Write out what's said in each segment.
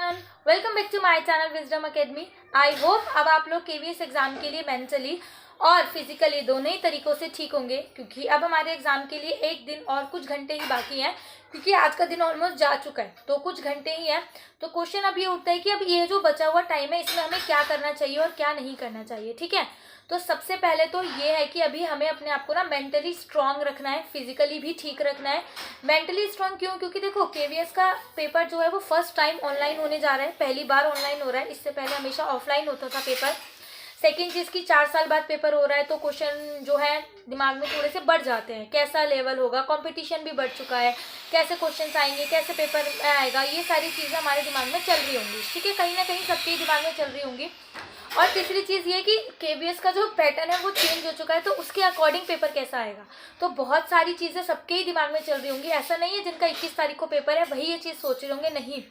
Everyone, welcome back to my channel Wisdom Academy. I hope अब आप लोग KVS exam के लिए मेंटली और फिजिकली दोनों ही तरीकों से ठीक होंगे, क्योंकि अब हमारे एग्जाम के लिए एक दिन और कुछ घंटे ही बाकी हैं। क्योंकि आज का दिन ऑलमोस्ट जा चुका है, तो कुछ घंटे ही हैं। तो क्वेश्चन अब ये उठता है कि अब ये जो बचा हुआ टाइम है इसमें हमें क्या करना चाहिए और क्या नहीं करना चाहिए। ठीक है, तो सबसे पहले तो ये है कि अभी हमें अपने आप को ना मेंटली स्ट्रांग रखना है, फिजिकली भी ठीक रखना है। मेंटली स्ट्रांग क्यों? क्योंकि देखो केवीएस का पेपर जो है वो फर्स्ट टाइम ऑनलाइन होने जा रहा है, पहली बार ऑनलाइन हो रहा है। इससे पहले हमेशा ऑफलाइन होता था पेपर। सेकेंड चीज़ की 4 साल बाद पेपर हो रहा है, तो क्वेश्चन जो है दिमाग में थोड़े से बढ़ जाते हैं। कैसा लेवल होगा, कंपटीशन भी बढ़ चुका है, कैसे क्वेश्चंस आएंगे, कैसे पेपर आएगा, ये सारी चीज़ें हमारे दिमाग में चल रही होंगी। ठीक है, कहीं ना कहीं सबके दिमाग में चल रही होंगी। और तीसरी चीज़ ये कि केवीएस का जो पैटर्न है वो चेंज हो चुका है, तो उसके अकॉर्डिंग पेपर कैसा आएगा। तो बहुत सारी चीज़ें सबके ही दिमाग में चल रही होंगी। ऐसा नहीं है जिनका 21 तारीख को पेपर है वही ये चीज़ सोच रहे होंगे, नहीं।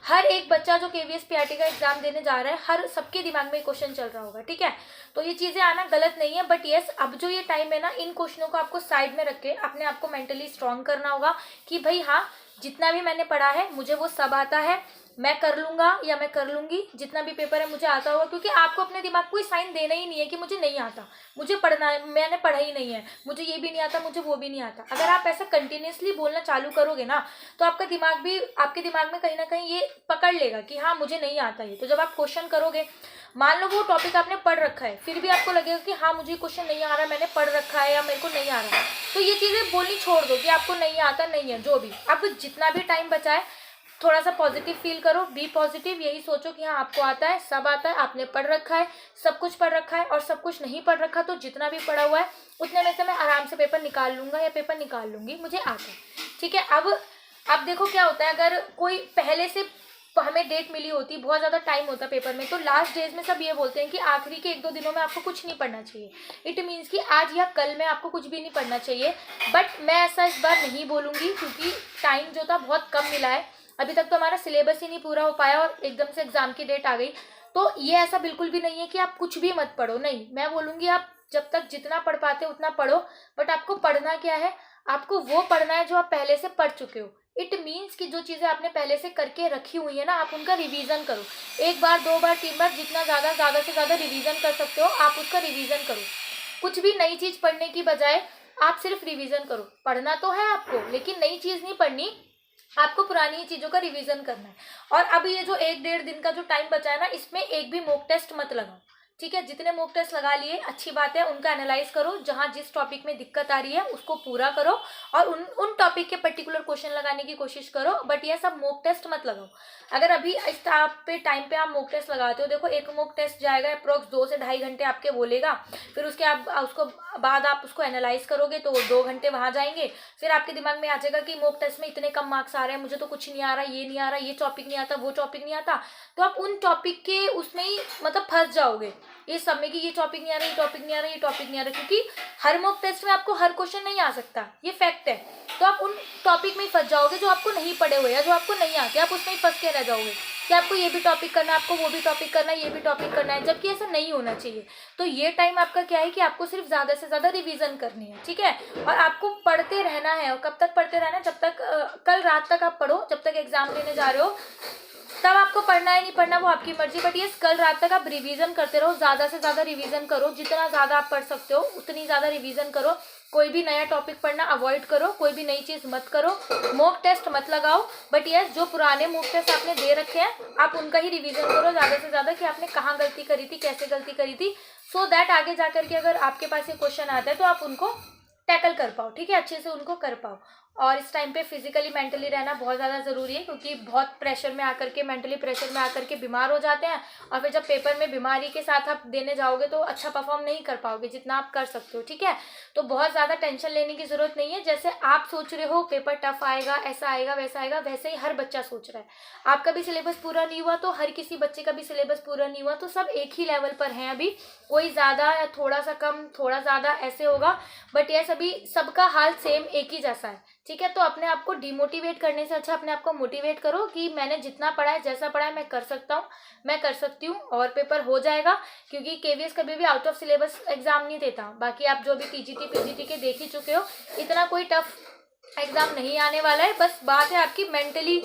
हर एक बच्चा जो केवीएस पीआरटी का एग्जाम देने जा रहा है, हर सबके दिमाग में क्वेश्चन चल रहा होगा। ठीक है, तो ये चीज़ें आना गलत नहीं है, बट येस अब जो ये टाइम है ना, इन क्वेश्चनों को आपको साइड में रख के अपने आप को मेंटली स्ट्रांग करना होगा कि भाई हाँ, जितना भी मैंने पढ़ा है मुझे वो सब आता है, मैं कर लूंगा या मैं कर लूंगी। जितना भी पेपर है मुझे आता होगा, क्योंकि आपको अपने दिमाग को साइन देना ही नहीं है कि मुझे नहीं आता, मुझे पढ़ना है, मैंने पढ़ा ही नहीं है, मुझे ये भी नहीं आता, मुझे वो भी नहीं आता। अगर आप ऐसा कंटिन्यूसली बोलना चालू करोगे ना, तो आपका दिमाग भी आपके दिमाग में कहीं ना कहीं ये पकड़ लेगा कि हाँ मुझे नहीं आता ये। तो जब आप क्वेश्चन करोगे, मान लो वो टॉपिक आपने पढ़ रखा है, फिर भी आपको लगेगा कि हाँ मुझे क्वेश्चन नहीं आ रहा, मैंने पढ़ रखा है या मेरे को नहीं आ रहा, तो ये चीज़ें बोलनी छोड़ दो कि आपको नहीं आता, नहीं है। जो भी अब जितना भी टाइम बचा है, थोड़ा सा पॉजिटिव फील करो, बी पॉजिटिव। यही सोचो कि हाँ आपको आता है, सब आता है, आपने पढ़ रखा है, सब कुछ पढ़ रखा है। और सब कुछ नहीं पढ़ रखा तो जितना भी पढ़ा हुआ है उतने में से मैं आराम से पेपर निकाल लूंगा या पेपर निकाल लूंगी, मुझे आता है। ठीक है, अब देखो क्या होता है, अगर कोई पहले से हमें डेट मिली होती, बहुत ज़्यादा टाइम होता पेपर में, तो लास्ट डेज में सब ये बोलते हैं कि आखिरी के 1-2 दिनों में आपको कुछ नहीं पढ़ना चाहिए। इट मीन्स कि आज या कल में आपको कुछ भी नहीं पढ़ना चाहिए। बट मैं ऐसा इस बार नहीं बोलूँगी, क्योंकि टाइम जो था बहुत कम मिला है। अभी तक तो हमारा सिलेबस ही नहीं पूरा हो पाया और एकदम से एग्जाम की डेट आ गई। तो ये ऐसा बिल्कुल भी नहीं है कि आप कुछ भी मत पढ़ो, नहीं। मैं बोलूँगी आप जब तक जितना पढ़ पाते उतना पढ़ो, बट आपको पढ़ना क्या है, आपको वो पढ़ना है जो आप पहले से पढ़ चुके हो। इट मीन्स कि जो चीज़ें आपने पहले से करके रखी हुई है ना, आप उनका रिवीजन करो। 1 बार 2 बार 3 बार, जितना ज़्यादा से ज़्यादा रिवीजन कर सकते हो आप उसका रिवीजन करो। कुछ भी नई चीज़ पढ़ने की बजाय आप सिर्फ रिवीजन करो। पढ़ना तो है आपको, लेकिन नई चीज़ नहीं पढ़नी, आपको पुरानी चीज़ों का रिवीजन करना है। और अब ये जो 1-1.5 दिन का जो टाइम बचा है ना, इसमें एक भी मॉक टेस्ट मत लगाओ। ठीक है, जितने मॉक टेस्ट लगा लिए अच्छी बात है, उनका एनालाइज करो, जहाँ जिस टॉपिक में दिक्कत आ रही है उसको पूरा करो और उन टॉपिक के पर्टिकुलर क्वेश्चन लगाने की कोशिश करो। बट ये सब मॉक टेस्ट मत लगाओ। अगर अभी इस टाइम पे आप मॉक टेस्ट लगाते हो, देखो एक मॉक टेस्ट जाएगा अप्रोक्स 2 से ढाई घंटे आपके बोलेगा, फिर उसके आप उसको बाद आप उसको एनालाइज करोगे तो 2 घंटे वहाँ जाएंगे। फिर आपके दिमाग में आ जाएगा कि मॉक टेस्ट में इतने कम मार्क्स आ रहे हैं, मुझे तो कुछ नहीं आ रहा, ये नहीं आ रहा, ये टॉपिक नहीं आता, वो टॉपिक नहीं आता। तो आप उन टॉपिक के उसमें ही मतलब फंस जाओगे ये सब में कि ये टॉपिक नहीं आ रहा, ये टॉपिक नहीं आ रहा, ये टॉपिक नहीं आ रहा, क्योंकि हर मॉक टेस्ट में आपको हर क्वेश्चन नहीं आ सकता, ये फैक्ट है। तो आप उन टॉपिक में ही फंस जाओगे जो आपको नहीं पढ़े हुए या जो आपको नहीं आते, आप उसमें ही फंस के रह जाओगे कि आपको ये भी टॉपिक करना है, आपको वो भी टॉपिक करना है, ये भी टॉपिक करना है, जबकि ऐसा नहीं होना चाहिए। तो ये टाइम आपका क्या है कि आपको सिर्फ ज़्यादा से ज़्यादा रिवीजन करनी है। ठीक है, और आपको पढ़ते रहना है। और कब तक पढ़ते रहना है? जब तक कल रात तक आप पढ़ो, जब तक एग्जाम देने जा रहे हो तब आपको पढ़ना है, नहीं पढ़ना वो आपकी मर्जी। बट ये कल रात तक आप रिवीजन करते रहो, ज़्यादा से ज़्यादा रिवीजन करो, जितना ज़्यादा आप पढ़ सकते हो उतनी ज़्यादा रिवीजन करो। कोई भी नया टॉपिक पढ़ना अवॉइड करो, कोई भी नई चीज़ मत करो, मॉक टेस्ट मत लगाओ। बट यस, जो पुराने मॉक टेस्ट आपने दे रखे हैं आप उनका ही रिवीजन करो ज़्यादा से ज़्यादा, कि आपने कहाँ गलती करी थी, कैसे गलती करी थी, सो दैट आगे जा करके अगर आपके पास ये क्वेश्चन आता है तो आप उनको टैकल कर पाओ। ठीक है, अच्छे से उनको कर पाओ। और इस टाइम पे फिजिकली मेंटली रहना बहुत ज़्यादा ज़रूरी है, क्योंकि बहुत प्रेशर में आकर के, मेंटली प्रेशर में आकर के बीमार हो जाते हैं। और फिर जब पेपर में बीमारी के साथ आप देने जाओगे तो अच्छा परफॉर्म नहीं कर पाओगे जितना आप कर सकते हो। ठीक है, तो बहुत ज़्यादा टेंशन लेने की ज़रूरत नहीं है। जैसे आप सोच रहे हो पेपर टफ आएगा, ऐसा आएगा, वैसा आएगा, वैसे ही हर बच्चा सोच रहा है। आपका भी सिलेबस पूरा नहीं हुआ तो हर किसी बच्चे का भी सिलेबस पूरा नहीं हुआ, तो सब एक ही लेवल पर हैं अभी। कोई ज़्यादा या थोड़ा सा कम, थोड़ा ज़्यादा ऐसे होगा, बट ये सभी सबका हाल सेम एक ही जैसा है। ठीक है, तो अपने आप को डिमोटिवेट करने से अच्छा अपने आप को मोटिवेट करो कि मैंने जितना पढ़ा है, जैसा पढ़ा है, मैं कर सकता हूँ, मैं कर सकती हूँ और पेपर हो जाएगा। क्योंकि केवीएस कभी भी आउट ऑफ सिलेबस एग्जाम नहीं देता। बाकी आप जो भी टीजीटी पीजीटी के देख ही चुके हो, इतना कोई टफ एग्ज़ाम नहीं आने वाला है। बस बात है आपकी मेंटली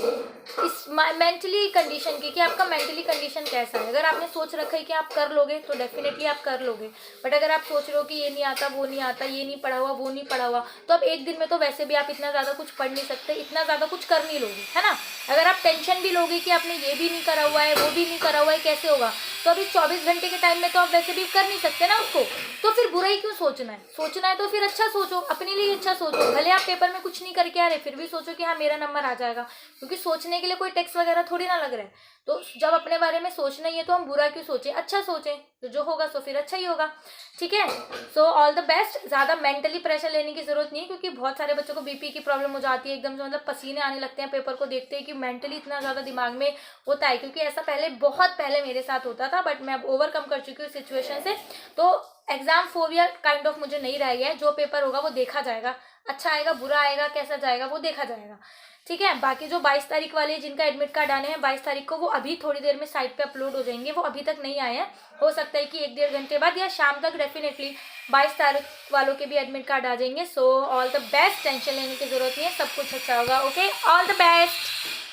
कंडीशन की, कि आपका मेंटली कंडीशन कैसा है। अगर आपने सोच रखा है कि आप कर लोगे तो डेफिनेटली आप कर लोगे, बट अगर आप सोच रहे हो कि ये नहीं आता, वो नहीं आता, ये नहीं पढ़ा हुआ, वो नहीं पढ़ा हुआ, तो अब एक दिन में तो वैसे भी आप इतना ज़्यादा कुछ पढ़ नहीं सकते, इतना ज़्यादा कुछ कर नहीं लोगे, है ना। अगर आप टेंशन भी लोगे कि आपने ये भी नहीं करा हुआ है, वो भी नहीं करा हुआ है, कैसे होगा, तो अभी 24 घंटे के टाइम में तो आप वैसे भी कर नहीं सकते ना उसको, तो फिर बुरा ही क्यों सोचना है। सोचना है तो फिर अच्छा सोचो, अपने लिए अच्छा सोचो। भले आप पेपर में कुछ नहीं करके आ रहे, फिर भी सोचो कि हाँ मेरा नंबर आ जाएगा, क्योंकि सोचने के लिए कोई टैक्स वगैरह थोड़ी ना लग रहा है। तो जब अपने बारे में सोचना ही है तो हम बुरा क्यों सोचें, अच्छा सोचें, तो जो होगा सो फिर अच्छा ही होगा। ठीक है, सो ऑल द बेस्ट। ज़्यादा मेंटली प्रेशर लेने की जरूरत नहीं है, क्योंकि बहुत सारे बच्चों को बीपी की प्रॉब्लम हो जाती है, एकदम से मतलब पसीने आने लगते हैं पेपर को देखते हैं, कि मेंटली इतना ज़्यादा दिमाग में होता है। क्योंकि ऐसा पहले बहुत पहले मेरे साथ होता था, बट मैं अब ओवरकम कर चुकी हूँ सिचुएशन से। तो एग्जाम फोबिया काइंड ऑफ मुझे नहीं रह गया है। जो पेपर होगा वो देखा जाएगा, अच्छा आएगा बुरा आएगा कैसा जाएगा वो देखा जाएगा। ठीक है, बाकी जो 22 तारीख वाले जिनका एडमिट कार्ड आने हैं 22 तारीख को, वो अभी थोड़ी देर में साइट पे अपलोड हो जाएंगे, वो अभी तक नहीं आए हैं। हो सकता है कि 1-1.5 घंटे बाद या शाम तक डेफिनेटली 22 तारीख वालों के भी एडमिट कार्ड आ जाएंगे। So all the best, tension लेने की जरूरत नहीं है, सब कुछ अच्छा होगा। Okay, all the best.